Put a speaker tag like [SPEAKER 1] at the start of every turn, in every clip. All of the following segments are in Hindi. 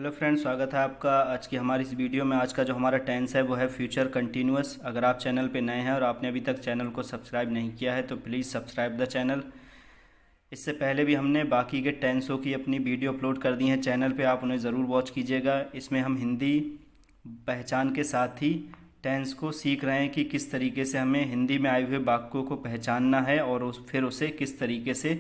[SPEAKER 1] हेलो फ्रेंड्स, स्वागत है आपका आज की हमारी इस वीडियो में। आज का जो हमारा टेंस है वो है फ्यूचर कंटिन्यूअस। अगर आप चैनल पे नए हैं और आपने अभी तक चैनल को सब्सक्राइब नहीं किया है तो प्लीज़ सब्सक्राइब द चैनल। इससे पहले भी हमने बाकी के टेंसों की अपनी वीडियो अपलोड कर दी हैं चैनल पे, आप उन्हें ज़रूर वॉच कीजिएगा। इसमें हम हिंदी पहचान के साथ ही टेंस को सीख रहे हैं कि किस तरीके से हमें हिंदी में आए हुए वाक्यों को पहचानना है और फिर उसे किस तरीके से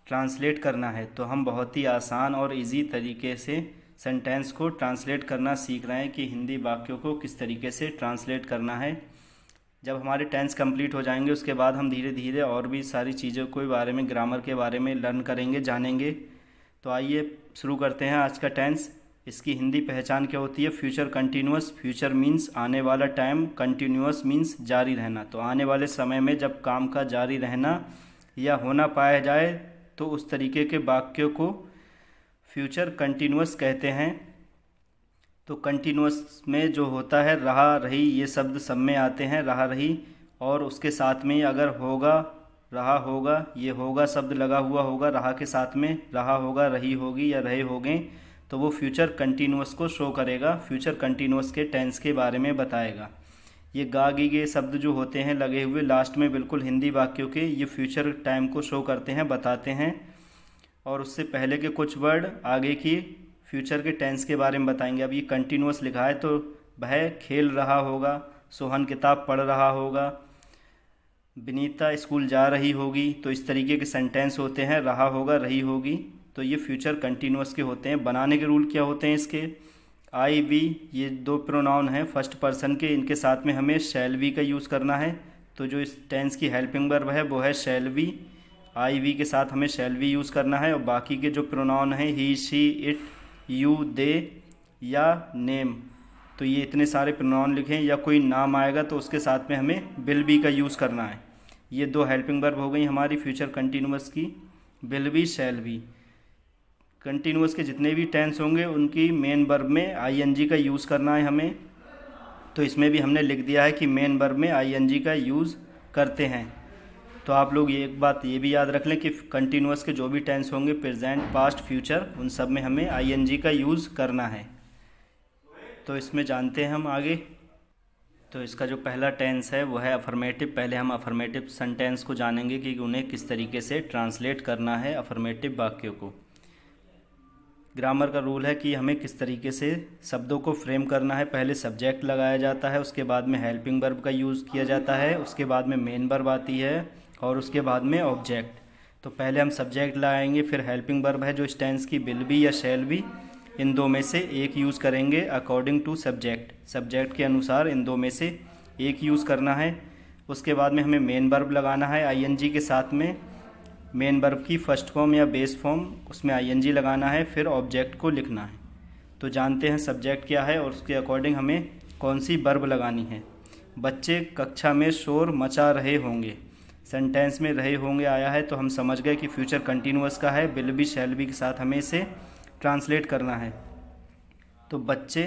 [SPEAKER 1] ट्रांसलेट करना है। तो हम बहुत ही आसान और इजी तरीके से सेंटेंस को ट्रांसलेट करना सीख रहे हैं कि हिंदी वाक्यों को किस तरीके से ट्रांसलेट करना है। जब हमारे टेंस कंप्लीट हो जाएंगे उसके बाद हम धीरे धीरे और भी सारी चीज़ों के बारे में, ग्रामर के बारे में लर्न करेंगे, जानेंगे। तो आइए शुरू करते हैं आज का टेंस। इसकी हिंदी पहचान क्या होती है? Future continuous. फ्यूचर मीन्स आने वाला टाइम, कंटिन्यूअस मीन्स जारी रहना। तो आने वाले समय में जब काम का जारी रहना या होना पाया जाए तो उस तरीके के वाक्यों को फ्यूचर कंटिन्यूअस कहते हैं। तो कंटिन्यूअस में जो होता है रहा रही, ये शब्द सब में आते हैं, रहा रही, और उसके साथ में अगर होगा, रहा होगा, ये होगा शब्द लगा हुआ होगा रहा के साथ में, रहा होगा, रही होगी या रहे होंगे, तो वो फ्यूचर कंटिन्यूअस को शो करेगा, फ्यूचर कंटिन्यूअस के टेंस के बारे में बताएगा। ये गा गी के शब्द जो होते हैं लगे हुए लास्ट में बिल्कुल हिंदी वाक्यों के, ये फ्यूचर टाइम को शो करते हैं, बताते हैं। और उससे पहले के कुछ वर्ड आगे की फ्यूचर के टेंस के बारे में बताएंगे। अब ये कंटिन्यूअस लिखा है तो वह खेल रहा होगा, सोहन किताब पढ़ रहा होगा, विनीता स्कूल जा रही होगी। तो इस तरीके के सेंटेंस होते हैं, रहा होगा, रही होगी। तो ये फ्यूचर कंटिन्यूअस के होते हैं। बनाने के रूल क्या होते हैं इसके? आई वी, ये दो प्रोनाउन हैं फर्स्ट पर्सन के, इनके साथ में हमें शैल वी का यूज़ करना है। तो जो इस टेंस की हेल्पिंग वर्ब है वो है शैल वी। आई वी के साथ हमें शैल वी यूज़ करना है। और बाकी के जो प्रोनाउन हैं ही, शी, इट, यू, दे या नेम, तो ये इतने सारे प्रोनाउन लिखें या कोई नाम आएगा तो उसके साथ में हमें विल बी का यूज़ करना है। ये दो हेल्पिंग वर्ब हो गई हमारी फ्यूचर कंटिन्यूअस की, will be, shall be. Continuous के जितने भी टेंस होंगे उनकी मेन वर्ब में आईएनजी का यूज़ करना है हमें। तो इसमें भी हमने लिख दिया है कि मेन वर्ब में आईएनजी का यूज़ करते हैं। तो आप लोग ये एक बात ये भी याद रख लें कि कंटिन्यूअस के जो भी टेंस होंगे, प्रेजेंट, पास्ट, फ्यूचर, उन सब में हमें आईएनजी का यूज़ करना है। तो इसमें जानते हैं हम आगे। तो इसका जो पहला टेंस है वो है अफर्मेटिव। पहले हम अफर्मेटिव सेंटेंस को जानेंगे कि उन्हें किस तरीके से ट्रांसलेट करना है अफर्मेटिव वाक्यों को। ग्रामर का रूल है कि हमें किस तरीके से शब्दों को फ्रेम करना है। पहले सब्जेक्ट लगाया जाता है, उसके बाद में हेल्पिंग वर्ब का यूज़ किया जाता है, उसके बाद में मेन वर्ब आती है और उसके बाद में ऑब्जेक्ट। तो पहले हम सब्जेक्ट लगाएंगे, फिर हेल्पिंग वर्ब है जो इस टेंस की विल बी या शैल बी, इन दो में से एक यूज़ करेंगे अकॉर्डिंग टू सब्जेक्ट। सब्जेक्ट के अनुसार इन दो में से एक यूज़ करना है। उसके बाद में हमें मेन वर्ब लगाना है आईएनजी के साथ में, मेन वर्ब की फर्स्ट फॉर्म या बेस फॉर्म, उसमें आईएनजी लगाना है, फिर ऑब्जेक्ट को लिखना है। तो जानते हैं सब्जेक्ट क्या है और उसके अकॉर्डिंग हमें कौन सी वर्ब लगानी है। बच्चे कक्षा में शोर मचा रहे होंगे। सेंटेंस में रहे होंगे आया है तो हम समझ गए कि फ्यूचर कंटिन्यूअस का है, विल बी, शैल बी के साथ हमें इसे ट्रांसलेट करना है। तो बच्चे,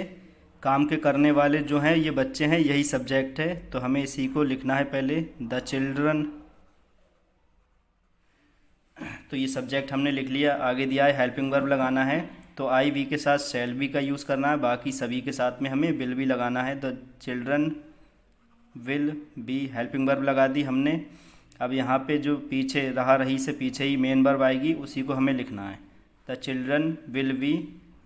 [SPEAKER 1] काम के करने वाले जो हैं ये बच्चे हैं, यही सब्जेक्ट है। तो हमें इसी को लिखना है पहले, द चिल्ड्रन। तो ये सब्जेक्ट हमने लिख लिया। आगे दिया है हेल्पिंग वर्ब लगाना है, तो आई वी के साथ शैल बी का यूज़ करना है, बाकी सभी के साथ में हमें विल बी लगाना है। The children will B, helping verb लगा दी हमने। अब यहाँ पे जो पीछे रहा रही से पीछे ही मेन वर्ब आएगी, उसी को हमें लिखना है। द चिल्ड्रन विल बी,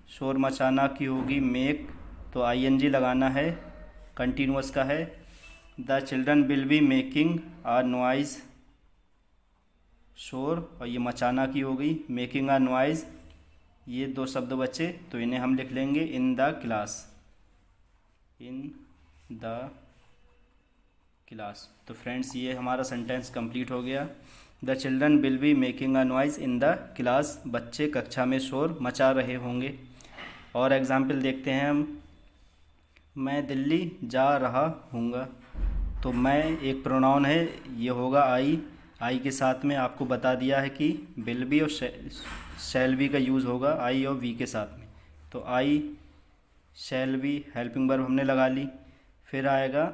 [SPEAKER 1] शोर मचाना की होगी मेक, तो आईएनजी लगाना है, कंटिन्यूअस का है। The children will be making a noise, शोर, और ये मचाना की होगी मेकिंग आ नॉइज़। ये दो शब्द बचे तो इन्हें हम लिख लेंगे in the class, in the class. तो फ्रेंड्स ये हमारा सेंटेंस कंप्लीट हो गया। The children will be making a noise in the class, बच्चे कक्षा में शोर मचा रहे होंगे। और एग्जाम्पल देखते हैं हम। मैं दिल्ली जा रहा हूँगा। तो मैं एक प्रोनाउन है, ये होगा आई। आई के साथ में आपको बता दिया है कि विल बी और शैल बी का यूज़ होगा आई और वी के साथ में। तो आई, शैल बी, हेल्पिंग वर्ब हमने लगा ली। फिर आएगा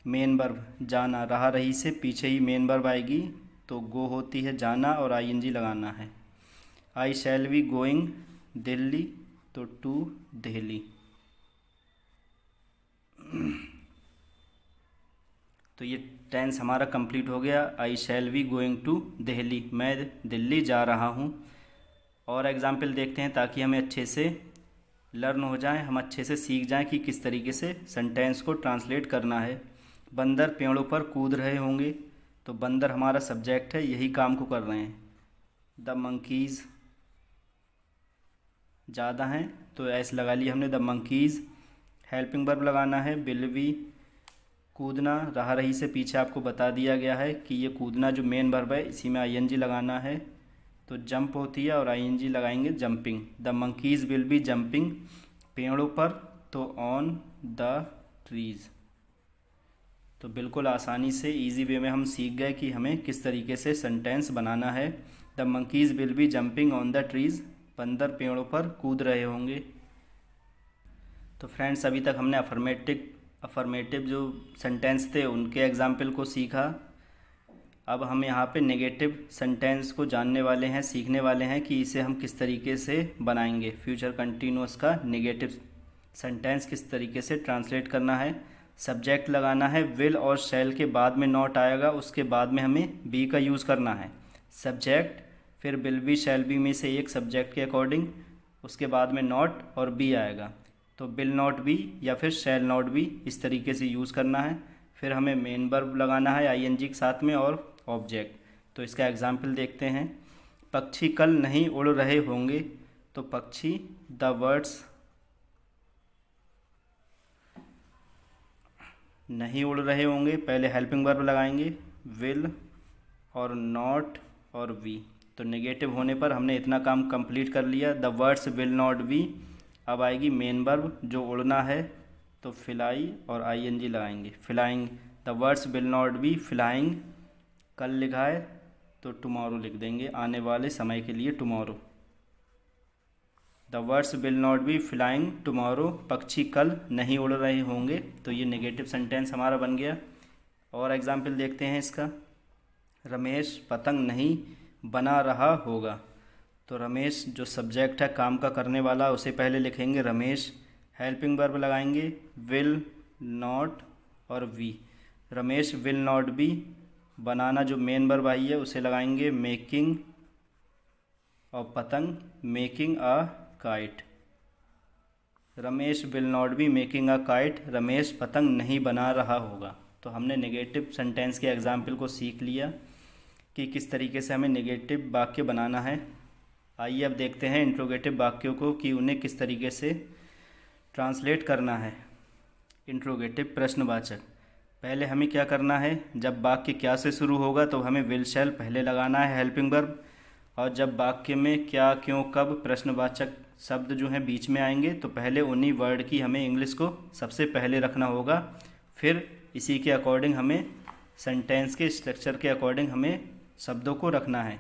[SPEAKER 1] मेन वर्ब, जाना, रहा रही से पीछे ही मेन वर्ब आएगी, तो गो होती है जाना और आईएनजी लगाना है। आई शैल बी गोइंग दिल्ली तो टू दिल्ली। तो ये टेंस हमारा कंप्लीट हो गया। I shall be going to Delhi, मैं दिल्ली जा रहा हूँ। और एग्जाम्पल देखते हैं ताकि हमें अच्छे से लर्न हो जाए, हम अच्छे से सीख जाएं कि किस तरीके से सेंटेंस को ट्रांसलेट करना है। बंदर पेड़ों पर कूद रहे होंगे, तो बंदर हमारा सब्जेक्ट है, यही काम को कर रहे हैं। द मंकीज़ ज़्यादा हैं तो एस लगा लिया हमने, द मंकीज़। हेल्पिंग वर्ब लगाना है, विल बी। कूदना रहा रही से पीछे आपको बता दिया गया है कि ये कूदना जो मेन वर्ब है इसी में आईएनजी लगाना है, तो जंप होती है और आईएनजी लगाएंगे jumping. The monkeys will be jumping, पेड़ों पर, तो ऑन द ट्रीज़। तो बिल्कुल आसानी से इजी वे में हम सीख गए कि हमें किस तरीके से सेंटेंस बनाना है। The monkeys will be jumping on the trees, बंदर पेड़ों पर कूद रहे होंगे। तो फ्रेंड्स अभी तक हमने अफर्मेटिव जो सेंटेंस थे उनके एग्जाम्पल को सीखा। अब हम यहाँ पे नेगेटिव सेंटेंस को जानने वाले हैं, सीखने वाले हैं कि इसे हम किस तरीके से बनाएंगे। फ्यूचर कंटिन्यूअस का नेगेटिव सेंटेंस किस तरीके से ट्रांसलेट करना है। सब्जेक्ट लगाना है, विल और शैल के बाद में नॉट आएगा, उसके बाद में हमें बी का यूज़ करना है। सब्जेक्ट, फिर विल बी शैल बी में से एक सब्जेक्ट के अकॉर्डिंग, उसके बाद में नॉट और बी आएगा। तो विल नॉट बी या फिर शैल नॉट बी इस तरीके से यूज़ करना है। फिर हमें मेन वर्ब लगाना है आईएनजी के साथ में और ऑब्जेक्ट। तो इसका एग्जाम्पल देखते हैं। पक्षी कल नहीं उड़ रहे होंगे, तो पक्षी, द बर्ड्स नहीं उड़ रहे होंगे, पहले हेल्पिंग वर्ब लगाएंगे, विल और नॉट और वी। तो नेगेटिव होने पर हमने इतना काम कंप्लीट कर लिया। The words will not B, अब आएगी मेन वर्ब जो उड़ना है, तो फ्लाई और आईएनजी लगाएंगे, flying. The words will not be flying, कल लिखा है तो टुमारो लिख देंगे, आने वाले समय के लिए tomorrow. The words will not be flying tomorrow, पक्षी कल नहीं उड़ रहे होंगे। तो ये नेगेटिव सेंटेंस हमारा बन गया। और एग्जाम्पल देखते हैं इसका। रमेश पतंग नहीं बना रहा होगा, तो रमेश जो सब्जेक्ट है काम का करने वाला उसे पहले लिखेंगे रमेश। हेल्पिंग वर्ब लगाएंगे, विल, नॉट और be. Ramesh will not be, बनाना जो मेन वर्ब आई है उसे लगाएंगे मेकिंग, और पतंग making a kite. Ramesh will not be making a kite, Ramesh पतंग नहीं बना रहा होगा। तो हमने नेगेटिव सेंटेंस के एग्जाम्पल को सीख लिया कि किस तरीके से हमें नेगेटिव वाक्य बनाना है। आइए अब देखते हैं इंट्रोगेटिव वाक्यों को कि उन्हें किस तरीके से ट्रांसलेट करना है। इंट्रोगेटिव प्रश्नवाचक, पहले हमें क्या करना है, जब वाक्य क्या से शुरू होगा तो हमें विल शैल पहले लगाना है हेल्पिंग वर्ब, और जब वाक्य में क्या, क्यों, कब प्रश्नवाचक शब्द जो हैं बीच में आएंगे तो पहले उन्हीं वर्ड की हमें इंग्लिश को सबसे पहले रखना होगा। फिर इसी के अकॉर्डिंग हमें सेंटेंस के स्ट्रक्चर के अकॉर्डिंग हमें शब्दों को रखना है।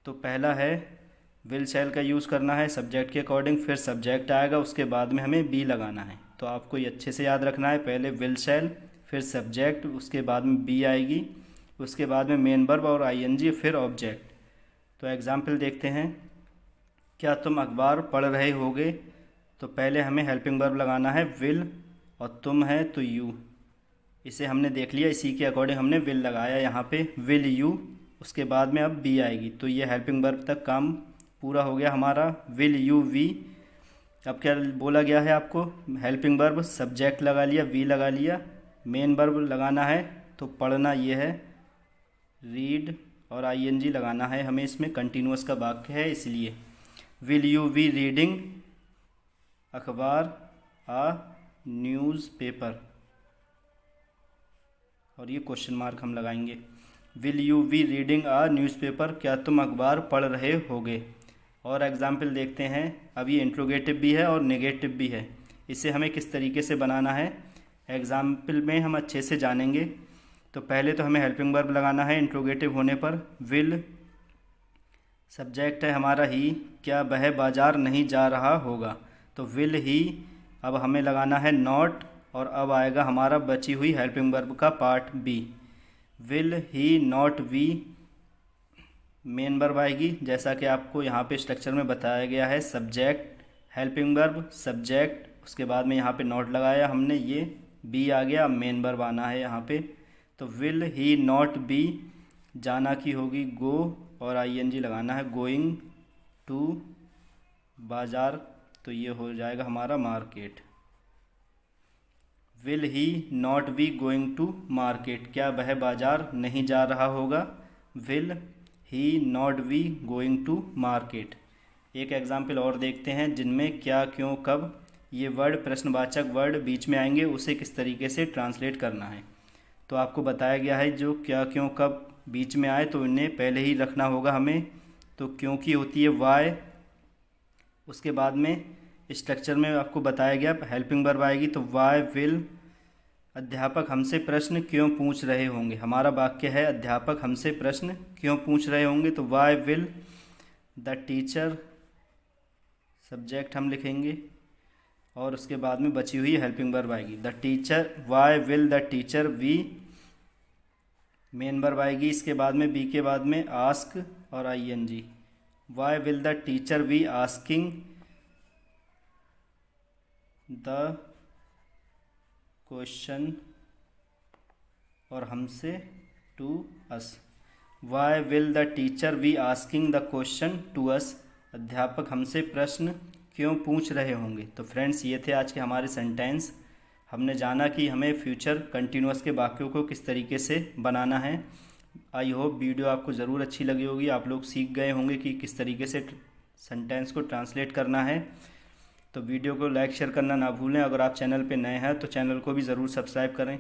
[SPEAKER 1] तो पहला है विल शैल का यूज़ करना है सब्जेक्ट के अकॉर्डिंग, फिर सब्जेक्ट आएगा, उसके बाद में हमें बी लगाना है। तो आपको ये अच्छे से याद रखना है, पहले विल शैल, फिर सब्जेक्ट, उसके बाद में बी आएगी, उसके बाद में मेन वर्ब और आईएनजी, फिर ऑब्जेक्ट। तो एग्जाम्पल देखते हैं। क्या तुम अखबार पढ़ रहे होगे, तो पहले हमें हेल्पिंग वर्ब लगाना है विल, और तुम है तो यू। इसे हमने देख लिया, इसी के अकॉर्डिंग हमने विल लगाया यहाँ पे, विल यू, उसके बाद में अब बी आएगी। तो ये हेल्पिंग वर्ब तक काम पूरा हो गया हमारा, विल यू वी। अब क्या बोला गया है आपको, हेल्पिंग वर्ब सब्जेक्ट लगा लिया, वी लगा लिया, मेन वर्ब लगाना है तो पढ़ना ये है रीड, और आईएनजी लगाना है हमें, इसमें कंटिन्यूअस का वाक्य है इसलिए। विल यू बी रीडिंग अखबार आ न्यूज़पेपर, और ये क्वेश्चन मार्क हम लगाएंगे। Will you be reading a newspaper, क्या तुम अखबार पढ़ रहे होगे। और एग्जाम्पल देखते हैं। अब ये इंट्रोगेटिव भी है और नेगेटिव भी है, इसे हमें किस तरीके से बनाना है एग्जाम्पल में हम अच्छे से जानेंगे। तो पहले तो हमें हेल्पिंग वर्ब लगाना है इंट्रोगेटिव होने पर, विल, सब्जेक्ट है हमारा ही, क्या वह बाज़ार नहीं जा रहा होगा, तो विल ही। अब हमें लगाना है नॉट, और अब आएगा हमारा बची हुई हेल्पिंग वर्ब का part be, will he not be, main verb आएगी जैसा कि आपको यहाँ पे स्ट्रक्चर में बताया गया है, सब्जेक्ट, हेल्पिंग वर्ब, सब्जेक्ट, उसके बाद में यहाँ पे नॉट लगाया हमने, ये बी आ गया, मेन वर्ब आना है यहाँ पे। तो विल ही नॉट बी, जाना की होगी गो और आईएनजी लगाना है, गोइंग टू बाज़ार, तो ये हो जाएगा हमारा market. Will he not be going to market, क्या वह बाज़ार नहीं जा रहा होगा। Will he not be going to market. एक एग्जाम्पल और देखते हैं जिनमें क्या, क्यों, कब ये वर्ड, प्रश्नवाचक वर्ड बीच में आएंगे, उसे किस तरीके से ट्रांसलेट करना है। तो आपको बताया गया है जो क्या, क्यों, कब बीच में आए तो इन्हें पहले ही रखना होगा हमें। तो क्योंकि होती है वाई, उसके बाद में स्ट्रक्चर में आपको बताया गया हेल्पिंग वर्ब आएगी, तो वाई विल, अध्यापक हमसे प्रश्न क्यों पूछ रहे होंगे, हमारा वाक्य है अध्यापक हमसे प्रश्न क्यों पूछ रहे होंगे, तो why will the teacher, subject हम लिखेंगे और उसके बाद में बची हुई हेल्पिंग वर्ब आएगी the teacher, why will the teacher be, main verb आएगी, इसके बाद में बी के बाद में आस्क और ING, why will the teacher be asking the question, और हमसे to us, why will the teacher be asking the question to us, अध्यापक हमसे प्रश्न क्यों पूछ रहे होंगे। तो फ्रेंड्स ये थे आज के हमारे सेंटेंस। हमने जाना कि हमें फ्यूचर कंटिन्यूअस के वाक्यों को किस तरीके से बनाना है। आई होप वीडियो आपको ज़रूर अच्छी लगी होगी, आप लोग सीख गए होंगे कि किस तरीके से सेंटेंस को ट्रांसलेट करना है। तो वीडियो को लाइक शेयर करना ना भूलें। अगर आप चैनल पे नए हैं तो चैनल को भी ज़रूर सब्सक्राइब करें।